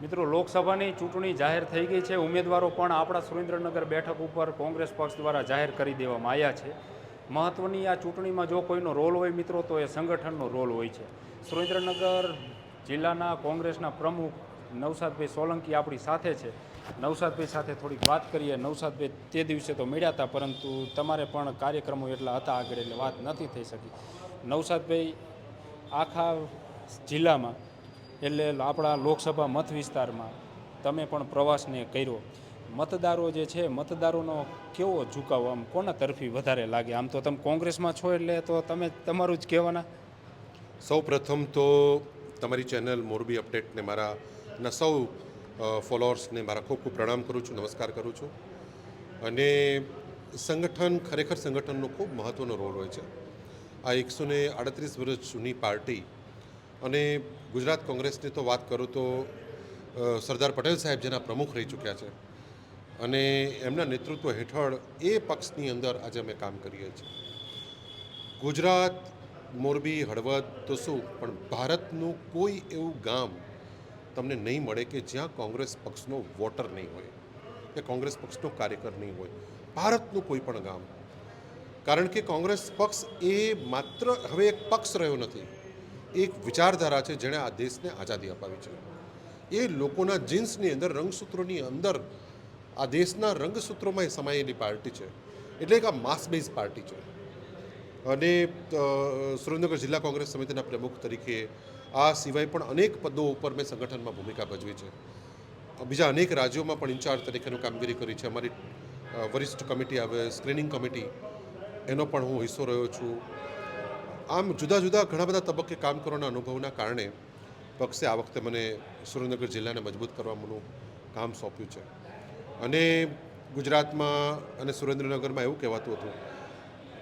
મિત્રો, લોકસભાની ચૂંટણી જાહેર થઈ ગઈ છે. ઉમેદવારો પણ આપણા સુરેન્દ્રનગર બેઠક ઉપર કોંગ્રેસ પક્ષ દ્વારા જાહેર કરી દેવામાં આવ્યા છે. મહત્વની આ ચૂંટણીમાં જો કોઈનો રોલ હોય મિત્રો, તો એ સંગઠનનો રોલ હોય છે. સુરેન્દ્રનગર જિલ્લાના કોંગ્રેસના પ્રમુખ નવસાદભાઈ સોલંકી આપણી સાથે છે. નવસાદભાઈ સાથે થોડીક વાત કરીએ. નવસાદભાઈ, તે દિવસે તો મળ્યા હતા, પરંતુ તમારે પણ કાર્યક્રમો એટલા હતા આગળ, એટલે વાત નથી થઈ શકી. નવસાદભાઈ, આખા જિલ્લામાં એટલે આપણા લોકસભા મત વિસ્તારમાં તમે પણ પ્રવાસને કર્યો. મતદારો જે છે, મતદારોનો કેવો ઝુકાવ, આમ કોના તરફી વધારે લાગે? આમ તો તમે કોંગ્રેસમાં છો એટલે તો તમે તમારું જ કહેવાના. સૌ પ્રથમ તો તમારી ચેનલ મોરબી અપડેટને મારા સૌ ફોલોઅર્સને મારા ખૂબ ખૂબ પ્રણામ કરું છું, નમસ્કાર કરું છું. અને ખરેખર સંગઠનનો ખૂબ મહત્ત્વનો રોલ હોય છે. આ 138 વર્ષ જૂની પાર્ટી અને ગુજરાત કોંગ્રેસની તો વાત કરું તો સરદાર પટેલ સાહેબ જેના પ્રમુખ રહી ચૂક્યા છે અને એમના નેતૃત્વ હેઠળ એ પક્ષની અંદર આજે અમે કામ કરીએ છીએ. ગુજરાત, મોરબી, હળવદ તો શું, પણ ભારતનું કોઈ એવું ગામ તમને નહીં મળે કે જ્યાં કોંગ્રેસ પક્ષનો વોટર નહીં હોય કે કોંગ્રેસ પક્ષનો કાર્યકર નહીં હોય. ભારતનું કોઈ પણ ગામ. કારણ કે કોંગ્રેસ પક્ષ એ માત્ર હવે એક પક્ષ રહ્યો નથી, એક વિચારધારા છે જેણે આ દેશને આઝાદી અપાવી છે. એ લોકોના જીન્સની અંદર, રંગસૂત્રોની અંદર, આ દેશના રંગસૂત્રોમાં સમાયેલી પાર્ટી છે. એટલે એક આ માસ બેઝ પાર્ટી છે. અને સુરેન્દ્રનગર જિલ્લા કોંગ્રેસ સમિતિના પ્રમુખ તરીકે આ સિવાય પણ અનેક પદો ઉપર મેં સંગઠનમાં ભૂમિકા ભજવી છે. બીજા અનેક રાજ્યોમાં પણ ઇન્ચાર્જ તરીકેનું કામગીરી કરી છે. અમારી વરિષ્ઠ કમિટી આવે, સ્ક્રીનિંગ કમિટી, એનો પણ હું હિસ્સો રહ્યો છું. આમ જુદા જુદા ઘણા બધા તબક્કે કામ કરવાના અનુભવના કારણે પક્ષે આ વખતે મને સુરેન્દ્રનગર જિલ્લાને મજબૂત કરવાનું કામ સોંપ્યું છે. અને ગુજરાતમાં અને સુરેન્દ્રનગરમાં એવું કહેવાતું હતું,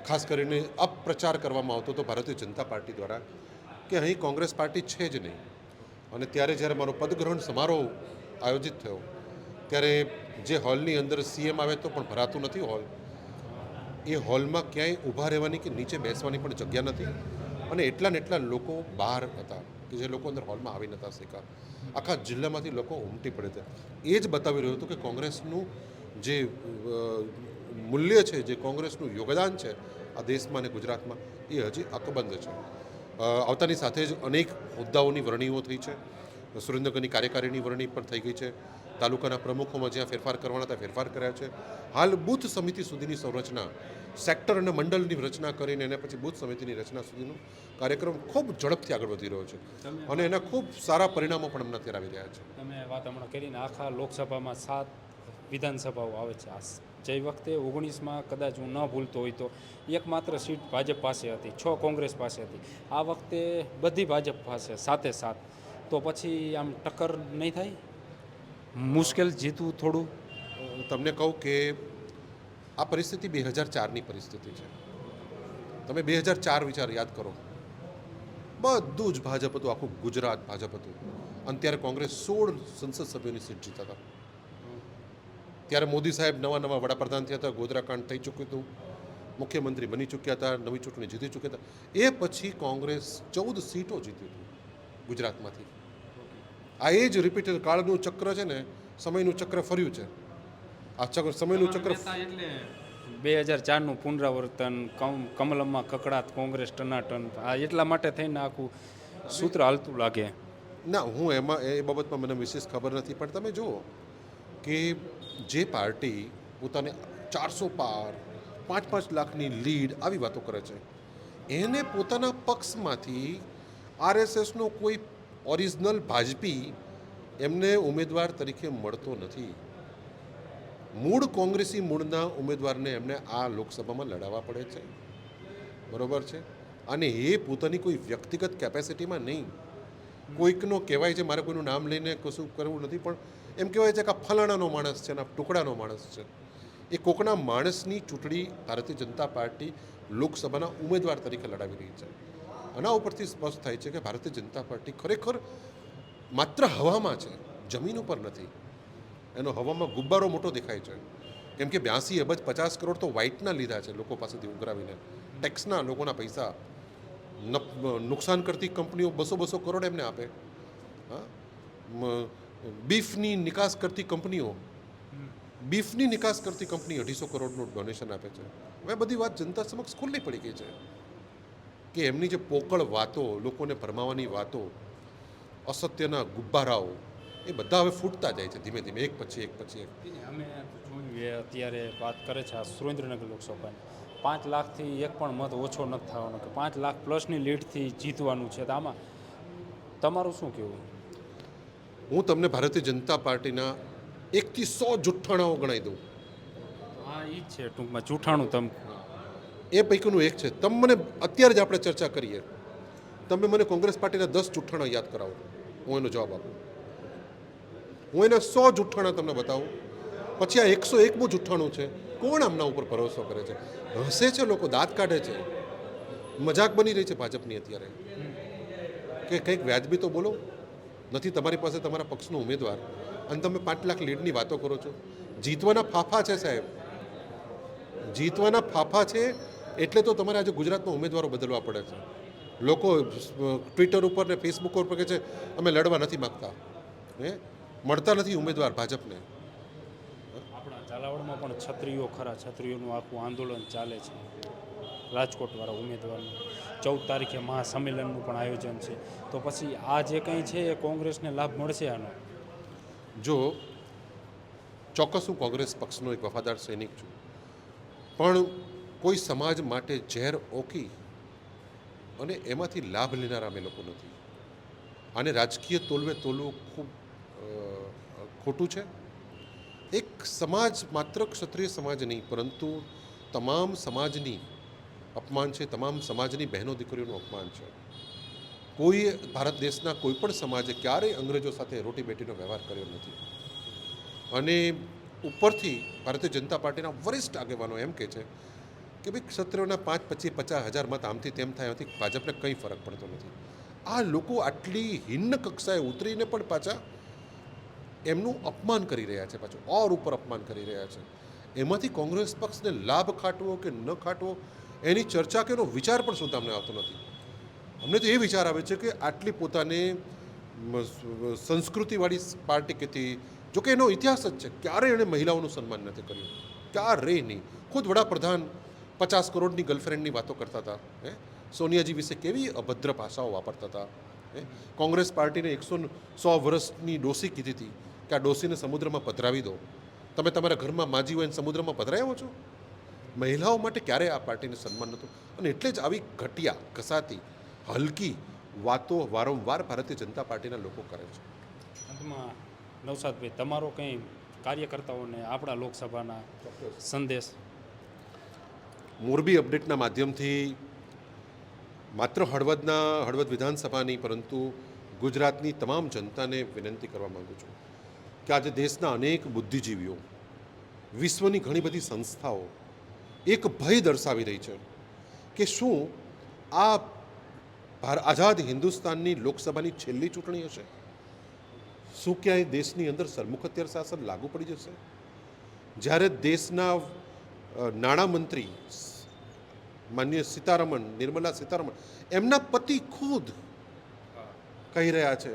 ખાસ કરીને અપપ્રચાર કરવામાં આવતો હતો ભારતીય જનતા પાર્ટી દ્વારા, કે અહીં કોંગ્રેસ પાર્ટી છે જ નહીં. અને ત્યારે જ્યારે મારો પદગ્રહણ સમારોહ આયોજિત થયો ત્યારે જે હોલની અંદર સીએમ આવે તો પણ ભરાતું નથી હોલ, એ હોલમાં ક્યાંય ઊભા રહેવાની કે નીચે બેસવાની પણ જગ્યા નથી. અને એટલા ને એટલા લોકો બહાર હતા કે જે લોકો અંદર હોલમાં આવી નહોતા શક્યા. આખા જિલ્લામાંથી લોકો ઉમટી પડે છે. એ જ બતાવી રહ્યું હતું કે કોંગ્રેસનું જે મૂલ્ય છે, જે કોંગ્રેસનું યોગદાન છે આ દેશમાં અને ગુજરાતમાં, એ હજી અકબંધ છે. આવતાની સાથે જ અનેક હોદ્દાઓની વરણીઓ થઈ છે. સુરેન્દ્રનગરની કાર્યકારીની વરણી પણ થઈ ગઈ છે. તાલુકાના પ્રમુખોમાં જ્યાં ફેરફાર કરવાના હતા ફેરફાર કર્યા છે. હાલ બૂથ સમિતિ સુધીની સંરચના, સેક્ટર અને મંડળની રચના કરીને એને પછી બૂથ સમિતિની રચના સુધીનો કાર્યક્રમ ખૂબ ઝડપથી આગળ વધી રહ્યો છે અને એના ખૂબ સારા પરિણામો પણ હમણાં અત્યારે આવી રહ્યા છે. તમે વાત હમણાં કરીને, આખા લોકસભામાં 7 વિધાનસભાઓ આવે છે. જે વખતે 19માં કદાચ હું ન ભૂલતો હોય તો એકમાત્ર સીટ ભાજપ પાસે હતી, 6 કોંગ્રેસ પાસે હતી. આ વખતે બધી ભાજપ પાસે સાથે સાથ. તો પછી આમ ટક્કર નહીં થાય? મુશ્કેલ જીતવું થોડું. તમને કહું કે આ પરિસ્થિતિ 2004ની પરિસ્થિતિ છે. તમે 2004 યાદ કરો, બધું જ ભાજપ હતું, આખું ગુજરાત ભાજપ હતું. અને ત્યારે કોંગ્રેસ 16 સંસદ સભ્યોની સીટ જીતતા હતા. ત્યારે મોદી સાહેબ નવા વડાપ્રધાન થયા હતા, ગોધરાકાંડ થઈ ચૂક્યું હતું, મુખ્યમંત્રી બની ચૂક્યા હતા, નવી ચૂંટણી જીતી ચૂક્યા હતા. એ પછી કોંગ્રેસ 14 સીટો જીતી હતી ગુજરાતમાંથી. આ એ જ રિપીટેડ કાળનું ચક્ર છે ને, સમયનું ચક્ર ફર્યું છે. આ સમયનું ચક્ર એટલે 2004નું પુનરાવર્તન, કમલમમાં કકડાટ, કોંગ્રેસ ટનાટન, આ એટલા માટે થઈને આખું સૂત્ર હાલતું લાગે. ના, હું એમાં એ બાબતમાં મને વિશેષ ખબર નથી. પણ તમે જુઓ કે જે પાર્ટી પોતાને 400 પાર, 5-5 લાખની લીડ, આવી વાતો કરે છે, એને પોતાના પક્ષમાંથી આરએસએસનો કોઈ ઓરિજિનલ ભાજપી એમને ઉમેદવાર તરીકે મળતો નથી. મૂળ કોંગ્રેસી મૂળના ઉમેદવારને એમને આ લોકસભામાં લડાવવા પડે છે. બરોબર છે. અને એ પોતાની કોઈ વ્યક્તિગત કેપેસિટીમાં નહીં. કોઈકનો કહેવાય છે, મારે કોઈનું નામ લઈને કશું કરવું નથી, પણ એમ કહેવાય છે કે આ ફલાણાનો માણસ છે ને આ ટુકડાનો માણસ છે. એ કોકના માણસની ચૂંટણી ભારતીય જનતા પાર્ટી લોકસભાના ઉમેદવાર તરીકે લડાવી રહી છે. આના ઉપરથી સ્પષ્ટ થાય છે કે ભારતીય જનતા પાર્ટી ખરેખર માત્ર હવામાં છે, જમીન ઉપર નથી. એનો હવામાં ગુબ્બારો મોટો દેખાય છે. કેમ કે 82 અબજ 50 કરોડ તો વ્હાઇટના લીધા છે લોકો પાસેથી ઉઘરાવીને, ટેક્સના, લોકોના પૈસા. નુકસાન કરતી કંપનીઓ 200 કરોડ એમને આપે. હા, બીફની નિકાસ કરતી કંપનીઓ 250 કરોડનું ડોનેશન આપે છે. હવે બધી વાત જનતા સમક્ષ ખુલ્લી પડી ગઈ છે કે એમની જે પોકળ વાતો, લોકોને ભરમાવાની વાતો, અસત્યના ગુબ્બારાઓ એ બધા હવે ફૂટતા જાય છે ધીમે ધીમે, એક પછી એક. અમે જોયું એ અત્યારે વાત કરે છે આ સુરેન્દ્રનગર લોકસભાની 5 લાખથી એક પણ મત ઓછો નથી થવાનો કે 5 લાખ પ્લસની લીડથી જીતવાનું છે. તો આમાં તમારું શું કહેવું? હું તમને ભારતીય જનતા પાર્ટીના 1 થી 100 જુઠ્ઠાણાઓ ગણાવી દઉં. હા, એ જ છે ટૂંકમાં જૂઠાણું. એ પૈકીનું એક છે. તમે મને અત્યારે જ આપણે ચર્ચા કરીએ, તમે મને કોંગ્રેસ પાર્ટીના 10 જુઠ્ઠાણા યાદ કરાવો, હું એનો જવાબ આપું. હું એના 100 જુઠ્ઠાણા તમને બતાવું, પછી આ 101મું જુઠ્ઠાણું છે. કોણ આમના ઉપર ભરોસો કરે છે? હસે છે લોકો, દાંત કાઢે છે. મજાક બની રહી છે ભાજપની અત્યારે કે કંઈક વ્યાજબી તો બોલો. નથી તમારી પાસે તમારા પક્ષનો ઉમેદવાર અને તમે 5 લાખ લીડની વાતો કરો છો. જીતવાના ફાફા છે સાહેબ, જીતવાના ફાફા છે. એટલે તો તમારે આજે ગુજરાતમાં ઉમેદવારો બદલવા પડે છે. લોકો ટ્વિટર ઉપર ને ફેસબુક ઉપર કહે છે અમે લડવા નથી માગતા, મળતા નથી ઉમેદવાર ભાજપને. આપણા ઝાલાવાડમાં પણ છત્રીઓ ખરા, છત્રીઓનું આખું આંદોલન ચાલે છે રાજકોટવાળા ઉમેદવારનું. 14 તારીખે મહાસંમેલનનું પણ આયોજન છે. તો પછી આ જે કંઈ છે એ કોંગ્રેસને લાભ મળશે આનો? જો ચોક્કસ હું કોંગ્રેસ પક્ષનો એક વફાદાર સૈનિક છું, પણ કોઈ સમાજ માટે ઝેર ઓકી અને એમાંથી લાભ લેનારા અમે લોકો નથી. આને રાજકીય તોલવે તોલવું ખૂબ ખોટું છે. એક સમાજ માત્ર ક્ષત્રિય સમાજ નહીં, પરંતુ તમામ સમાજની અપમાન છે, તમામ સમાજની બહેનો દીકરીઓનું અપમાન છે. કોઈ ભારત દેશના કોઈ પણ સમાજે ક્યારેય અંગ્રેજો સાથે રોટી બેટીનો વ્યવહાર કર્યો નથી. અને ઉપરથી ભારતીય જનતા પાર્ટીના વરિષ્ઠ આગેવાનો એમ કહે છે કે ભાઈ ક્ષત્રિયોના 5, 25, 50 હજાર મત આમથી તેમ થાય, એથી ભાજપને કંઈ ફરક પડતો નથી. આ લોકો આટલી હિન્ન કક્ષાએ ઉતરીને પણ પાછા એમનું અપમાન કરી રહ્યા છે, પાછું ઓર ઉપર અપમાન કરી રહ્યા છે. એમાંથી કોંગ્રેસ પક્ષને લાભ ખાટવો કે ન ખાટવો એની ચર્ચા કે એનો વિચાર પણ શું તમને આવતો નથી. અમને તો એ વિચાર આવે છે કે આટલી પોતાને સંસ્કૃતિવાળી પાર્ટી કહેતી, જોકે એનો ઇતિહાસ જ છે, ક્યારેય એણે મહિલાઓનું સન્માન નથી કર્યું, ક્યારેય નહીં. ખુદ વડાપ્રધાન 50 કરોડની ગર્લફ્રેન્ડની વાતો કરતા હતા, સોનિયાજી વિશે કેવી અભદ્ર ભાષાઓ વાપરતા હતા. કોંગ્રેસ પાર્ટીને 100 વર્ષની ડોસી કીધી હતી કે આ ડોસીને સમુદ્રમાં પધરાવી દો. તમે તમારા ઘરમાં માજી હોય સમુદ્રમાં પધરાવ્યો છો? મહિલાઓ માટે ક્યારેય આ પાર્ટીને સન્માન નહોતું. અને એટલે જ આવી ઘટિયા, ઘસાતી, હલકી વાતો વારંવાર ભારતીય જનતા પાર્ટીના લોકો કરે છે. અંતમાં નવસાદભાઈ, તમારો કંઈ કાર્યકર્તાઓને આપણા લોકસભાના સંદેશ? મોરબી અપડેટના માધ્યમથી માત્ર હળવદ વિધાનસભાની, પરંતુ ગુજરાતની તમામ જનતાને વિનંતી કરવા માગું છું કે આજે દેશના અનેક બુદ્ધિજીવીઓ, વિશ્વની ઘણી બધી સંસ્થાઓ એક ભય દર્શાવી રહી છે કે શું આ આઝાદ હિન્દુસ્તાનની લોકસભાની છેલ્લી ચૂંટણી હશે? શું ક્યાંય દેશની અંદર સરમુખત્યાર શાસન લાગુ પડી જશે? જ્યારે દેશના નાણામંત્રી માનનીય નિર્મલા સીતારમણ, એમના પતિ ખુદ કહી રહ્યા છે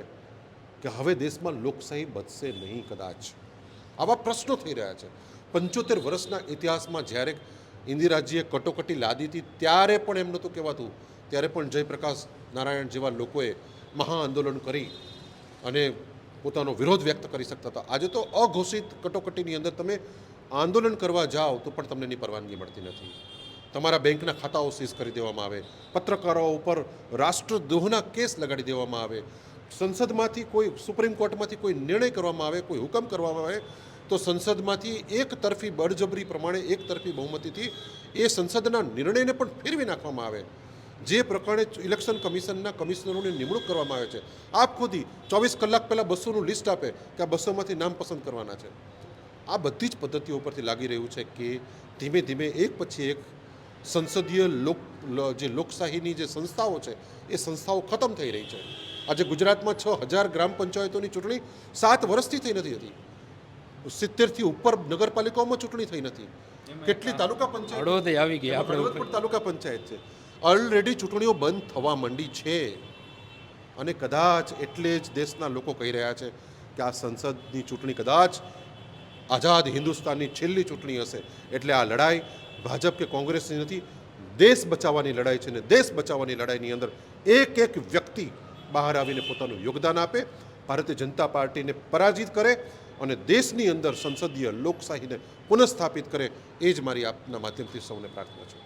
કે હવે દેશમાં લોકશાહી બચશે નહીં કદાચ. આવા પ્રશ્નો થઈ રહ્યા છે. 75 વર્ષના ઇતિહાસમાં જ્યારે ઇન્દિરાજીએ કટોકટી લાદી હતી ત્યારે પણ એમ નહોતું કહેવાતું, ત્યારે પણ જયપ્રકાશ નારાયણ જેવા લોકોએ મહાઆંદોલન કરી અને પોતાનો વિરોધ વ્યક્ત કરી શકતા હતા. આજે તો અઘોષિત કટોકટીની અંદર તમે આંદોલન કરવા જાઓ તો પણ તમને એની પરવાનગી મળતી નથી. તમારા બેંકના ખાતાઓ સીઝ કરી દેવામાં આવે, પત્રકારો ઉપર રાષ્ટ્રદ્રોહના કેસ લગાડી દેવામાં આવે, સંસદમાંથી કોઈ, સુપ્રીમ કોર્ટમાંથી કોઈ નિર્ણય કરવામાં આવે, કોઈ હુકમ કરવામાં આવે તો સંસદમાંથી એક તરફી બળજબરી પ્રમાણે, એક તરફી બહુમતીથી એ સંસદના નિર્ણયને પણ ફેરવી નાખવામાં આવે. જે પ્રકારે ઇલેક્શન કમિશનના કમિશનરોની નિમણૂક કરવામાં આવે છે, આપ ખુદી 24 કલાક પહેલાં 200નું લિસ્ટ આપે કે આ 200માંથી નામ પસંદ કરવાના છે. આ બધી જ પદ્ધતિઓ ઉપરથી લાગી રહ્યું છે કે ધીમે ધીમે એક પછી એક સંસદીય જે લોકશાહીની જે સંસ્થાઓ છે એ સંસ્થાઓ ખતમ થઈ રહી છે. આજે ગુજરાતમાં 6000 ગ્રામ પંચાયતોની ચૂંટણી 7 વર્ષથી થઈ નથી હતી. 70થી ઉપર નગરપાલિકાઓમાં ચૂંટણી થઈ નથી. કેટલી તાલુકા પંચાયત, હળવદ આવી ગઈ, આપણે તાલુકા પંચાયત છે. ઓલરેડી ચૂંટણીઓ બંધ થવા માંડી છે. અને કદાચ એટલે જ દેશના લોકો કહી રહ્યા છે કે આ સંસદની ચૂંટણી કદાચ આઝાદ હિન્દુસ્તાનની છેલ્લી ચૂંટણી હશે, એટલે આ લડાઈ ભાજપ કે કોંગ્રેસની નથી, દેશ બચાવવાની લડાઈ છે. ને દેશ બચાવવાની લડાઈની અંદર એક એક વ્યક્તિ બહાર આવીને પોતાનું યોગદાન આપે, ભારતીય જનતા પાર્ટીને પરાજિત કરે અને દેશની અંદર સંસદીય લોકશાહીને પુનઃસ્થાપિત કરે, એ જ મારી આપના માધ્યમથી સૌને પ્રાર્થના છે.